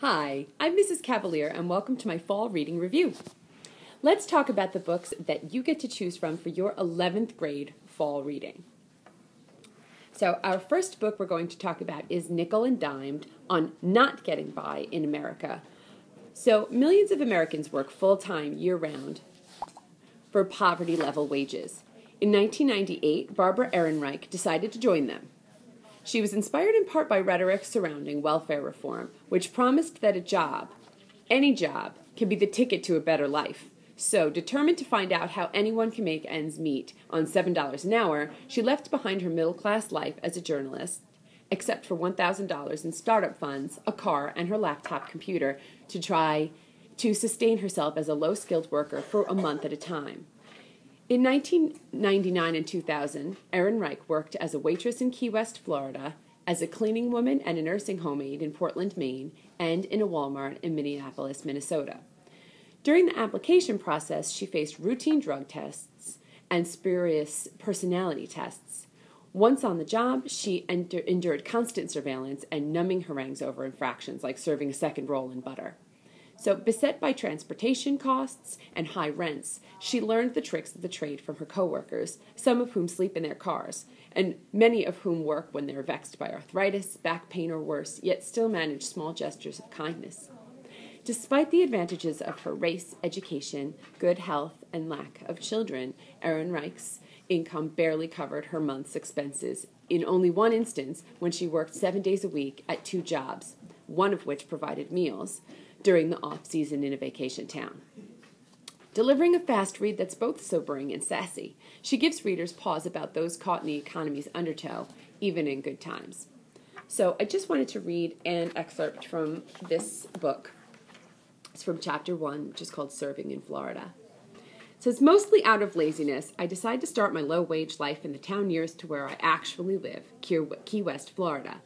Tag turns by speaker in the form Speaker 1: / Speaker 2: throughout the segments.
Speaker 1: Hi, I'm Mrs. Cavalier, and welcome to my fall reading review. Let's talk about the books that you get to choose from for your 11th grade fall reading. So our first book we're going to talk about is Nickel and Dimed on Not Getting By in America. So millions of Americans work full-time year-round for poverty-level wages. In 1998, Barbara Ehrenreich decided to join them. She was inspired in part by rhetoric surrounding welfare reform, which promised that a job, any job, can be the ticket to a better life. So, determined to find out how anyone can make ends meet on $7 an hour, she left behind her middle-class life as a journalist, except for $1,000 in startup funds, a car, and her laptop computer to try to sustain herself as a low-skilled worker for a month at a time. In 1999 and 2000, Ehrenreich worked as a waitress in Key West, Florida, as a cleaning woman and a nursing home aide in Portland, Maine, and in a Walmart in Minneapolis, Minnesota. During the application process, she faced routine drug tests and spurious personality tests. Once on the job, she endured constant surveillance and numbing harangues over infractions like serving a second roll in butter. So, beset by transportation costs and high rents, she learned the tricks of the trade from her coworkers, some of whom sleep in their cars, and many of whom work when they are vexed by arthritis, back pain, or worse, yet still manage small gestures of kindness. Despite the advantages of her race, education, good health, and lack of children, Ehrenreich's income barely covered her month's expenses, in only one instance when she worked 7 days a week at 2 jobs, one of which provided meals, during the off-season in a vacation town. Delivering a fast read that's both sobering and sassy, she gives readers pause about those caught in the economy's undertow, even in good times. So I just wanted to read an excerpt from this book. It's from Chapter 1, which is called Serving in Florida. It says, mostly out of laziness, I decide to start my low-wage life in the town nearest to where I actually live, Key West, Florida,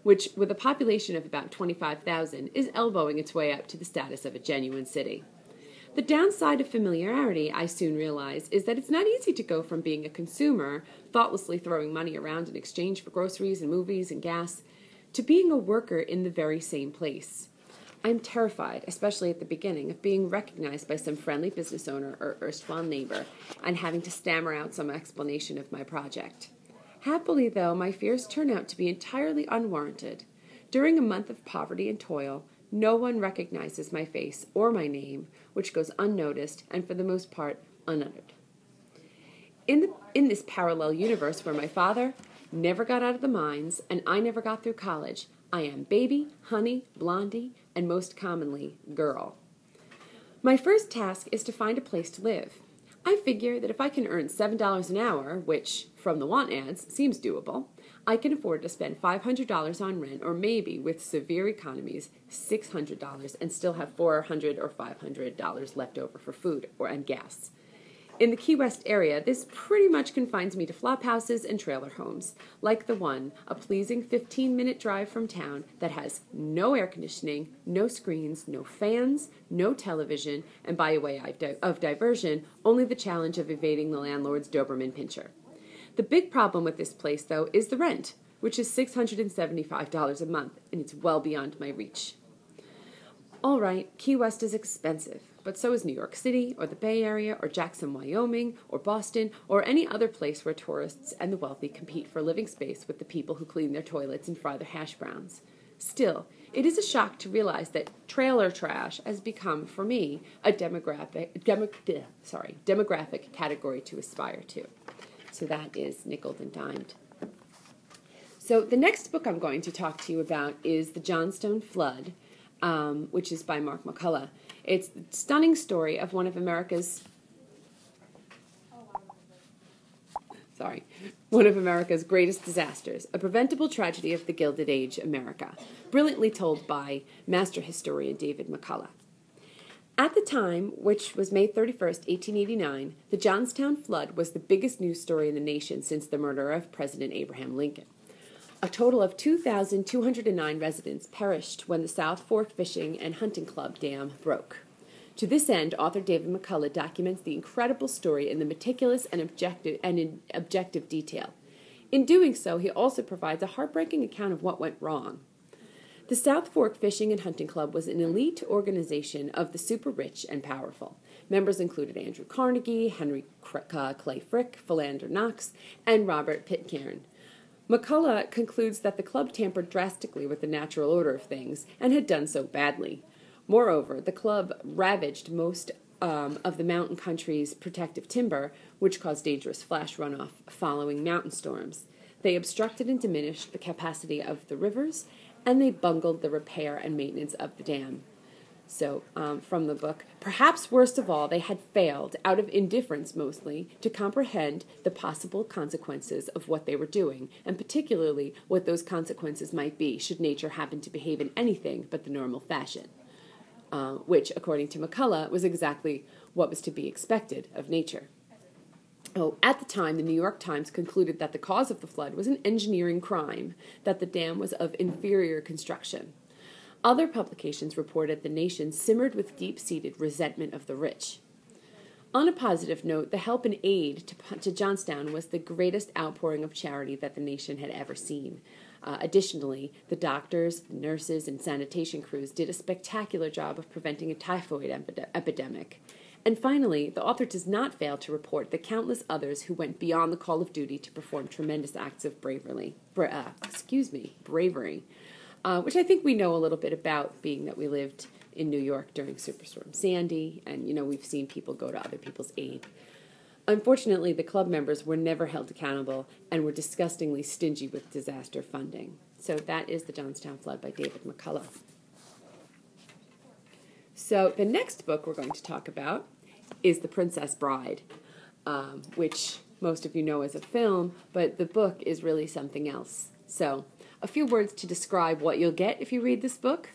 Speaker 1: which, with a population of about 25,000, is elbowing its way up to the status of a genuine city. The downside of familiarity, I soon realize, is that it's not easy to go from being a consumer, thoughtlessly throwing money around in exchange for groceries and movies and gas, to being a worker in the very same place. I'm terrified, especially at the beginning, of being recognized by some friendly business owner or erstwhile neighbor and having to stammer out some explanation of my project. Happily, though, my fears turn out to be entirely unwarranted. During a month of poverty and toil, no one recognizes my face or my name, which goes unnoticed and, for the most part, unuttered. In this parallel universe where my father never got out of the mines and I never got through college, I am baby, honey, blondie, and most commonly, girl. My first task is to find a place to live. I figure that if I can earn $7 an hour, which, from the want ads, seems doable, I can afford to spend $500 on rent, or maybe, with severe economies, $600, and still have $400 or $500 left over for food and gas. In the Key West area, this pretty much confines me to flop houses and trailer homes, like the one, a pleasing 15-minute drive from town that has no air conditioning, no screens, no fans, no television, and by way of diversion, only the challenge of evading the landlord's Doberman Pinscher. The big problem with this place, though, is the rent, which is $675 a month, and it's well beyond my reach. All right, Key West is expensive, but so is New York City, or the Bay Area, or Jackson, Wyoming, or Boston, or any other place where tourists and the wealthy compete for living space with the people who clean their toilets and fry their hash browns. Still, it is a shock to realize that trailer trash has become, for me, a demographic category to aspire to. So that is Nickel and Dimed. So the next book I'm going to talk to you about is The Johnstone Flood, which is by Mark McCullough. It's the stunning story of one of America's greatest disasters, a preventable tragedy of the Gilded Age America, brilliantly told by master historian David McCullough. At the time, which was May 31st, 1889, the Johnstown flood was the biggest news story in the nation since the murder of President Abraham Lincoln. A total of 2,209 residents perished when the South Fork Fishing and Hunting Club dam broke. To this end, author David McCullough documents the incredible story in the meticulous and objective detail. In doing so, he also provides a heartbreaking account of what went wrong. The South Fork Fishing and Hunting Club was an elite organization of the super rich and powerful. Members included Andrew Carnegie, Henry Clay Frick, Philander Knox, and Robert Pitcairn. McCullough concludes that the club tampered drastically with the natural order of things and had done so badly. Moreover, the club ravaged most of the mountain country's protective timber, which caused dangerous flash runoff following mountain storms. They obstructed and diminished the capacity of the rivers, and they bungled the repair and maintenance of the dam. So, from the book, perhaps worst of all, they had failed, out of indifference mostly, to comprehend the possible consequences of what they were doing, and particularly what those consequences might be should nature happen to behave in anything but the normal fashion, which, according to McCullough, was exactly what was to be expected of nature. At the time, the New York Times concluded that the cause of the flood was an engineering crime, that the dam was of inferior construction. Other publications reported the nation simmered with deep-seated resentment of the rich. On a positive note, the help and aid to Johnstown was the greatest outpouring of charity that the nation had ever seen. Additionally, the doctors, nurses, and sanitation crews did a spectacular job of preventing a typhoid epidemic. And finally, the author does not fail to report the countless others who went beyond the call of duty to perform tremendous acts of bravery, which I think we know a little bit about, being that we lived in New York during Superstorm Sandy, and, we've seen people go to other people's aid. Unfortunately, the club members were never held accountable and were disgustingly stingy with disaster funding. So that is The Johnstown Flood by David McCullough. So the next book we're going to talk about is The Princess Bride, which most of you know as a film, but the book is really something else. So a few words to describe what you'll get if you read this book: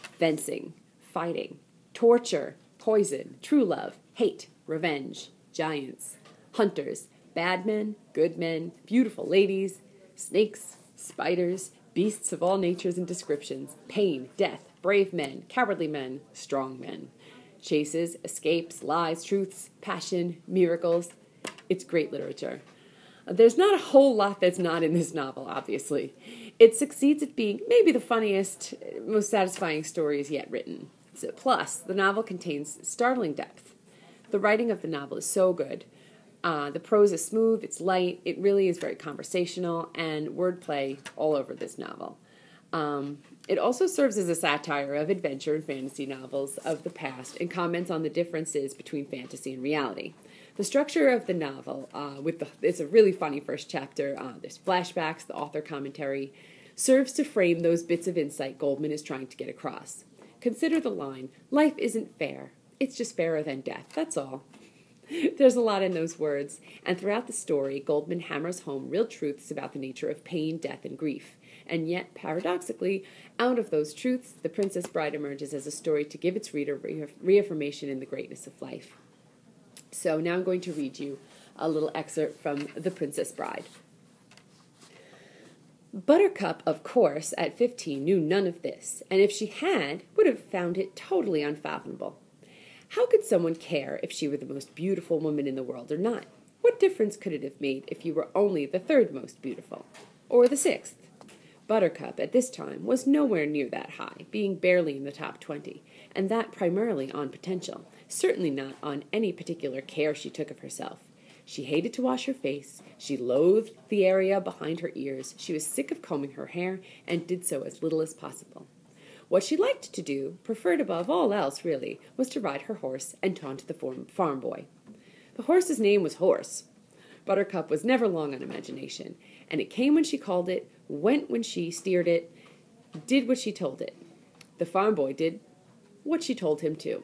Speaker 1: fencing, fighting, torture, poison, true love, hate, revenge, giants, hunters, bad men, good men, beautiful ladies, snakes, spiders, beasts of all natures and descriptions, pain, death, brave men, cowardly men, strong men, chases, escapes, lies, truths, passion, miracles. It's great literature. There's not a whole lot that's not in this novel, obviously. It succeeds at being maybe the funniest, most satisfying stories yet written. Plus, the novel contains startling depth. The writing of the novel is so good. The prose is smooth, it's light, it really is very conversational, and wordplay all over this novel. It also serves as a satire of adventure and fantasy novels of the past and comments on the differences between fantasy and reality. The structure of the novel, it's a really funny first chapter. There's flashbacks, the author commentary, serves to frame those bits of insight Goldman is trying to get across. Consider the line, "Life isn't fair. It's just fairer than death. That's all." There's a lot in those words, and throughout the story, Goldman hammers home real truths about the nature of pain, death, and grief. And yet, paradoxically, out of those truths, The Princess Bride emerges as a story to give its reader reaffirmation in the greatness of life. So now I'm going to read you a little excerpt from The Princess Bride. Buttercup, of course, at 15 knew none of this, and if she had, would have found it totally unfathomable. How could someone care if she were the most beautiful woman in the world or not? What difference could it have made if you were only the third most beautiful? Or the sixth? Buttercup, at this time, was nowhere near that high, being barely in the top 20, and that primarily on potential, certainly not on any particular care she took of herself. She hated to wash her face, she loathed the area behind her ears, she was sick of combing her hair, and did so as little as possible. What she liked to do, preferred above all else really, was to ride her horse and taunt the farm boy. The horse's name was Horse. Buttercup was never long on imagination, and it came when she called it, went when she steered it, did what she told it. The farm boy did what she told him to.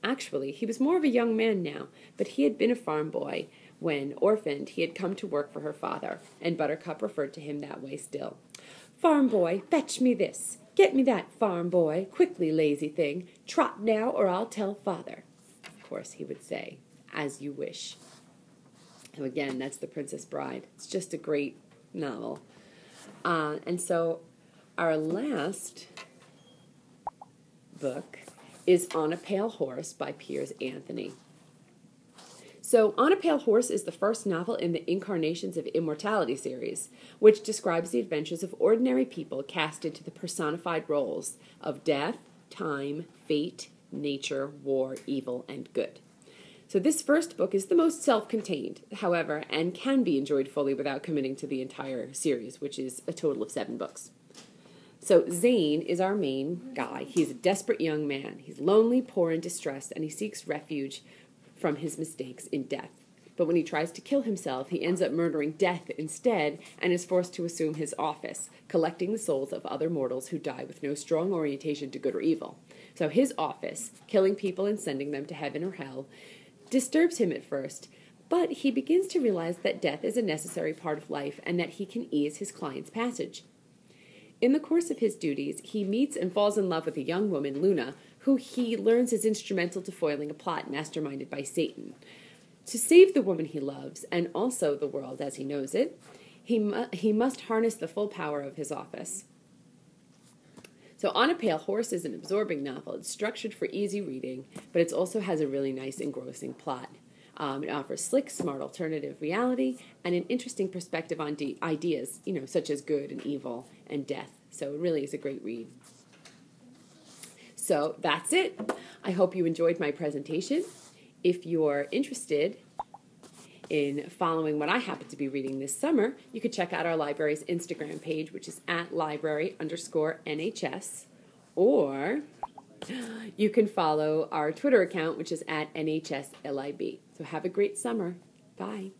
Speaker 1: Actually, he was more of a young man now, but he had been a farm boy. When, orphaned, he had come to work for her father, and Buttercup referred to him that way still. "Farm boy, fetch me this. Get me that, farm boy. Quickly, lazy thing. Trot now, or I'll tell father." Of course, he would say, "As you wish." And again, that's The Princess Bride. It's just a great novel. And so our last book is On a Pale Horse by Piers Anthony. So, On a Pale Horse is the first novel in the Incarnations of Immortality series, which describes the adventures of ordinary people cast into the personified roles of death, time, fate, nature, war, evil, and good. So this first book is the most self-contained, however, and can be enjoyed fully without committing to the entire series, which is a total of 7 books. So Zane is our main guy. He's a desperate young man. He's lonely, poor, and distressed, and he seeks refuge from his mistakes in death. But when he tries to kill himself, he ends up murdering Death instead and is forced to assume his office, collecting the souls of other mortals who die with no strong orientation to good or evil. So his office, killing people and sending them to heaven or hell, disturbs him at first, but he begins to realize that death is a necessary part of life and that he can ease his client's passage. In the course of his duties, he meets and falls in love with a young woman, Luna, who he learns is instrumental to foiling a plot masterminded by Satan. To save the woman he loves, and also the world as he knows it, he must harness the full power of his office. So On a Pale Horse is an absorbing novel. It's structured for easy reading, but it also has a really nice, engrossing plot. It offers slick, smart alternative reality and an interesting perspective on ideas, such as good and evil and death. So it really is a great read. So that's it. I hope you enjoyed my presentation. If you're interested in following what I happen to be reading this summer, you can check out our library's Instagram page, which is @library_NHS, or you can follow our Twitter account, which is @NHSLIB. So have a great summer. Bye.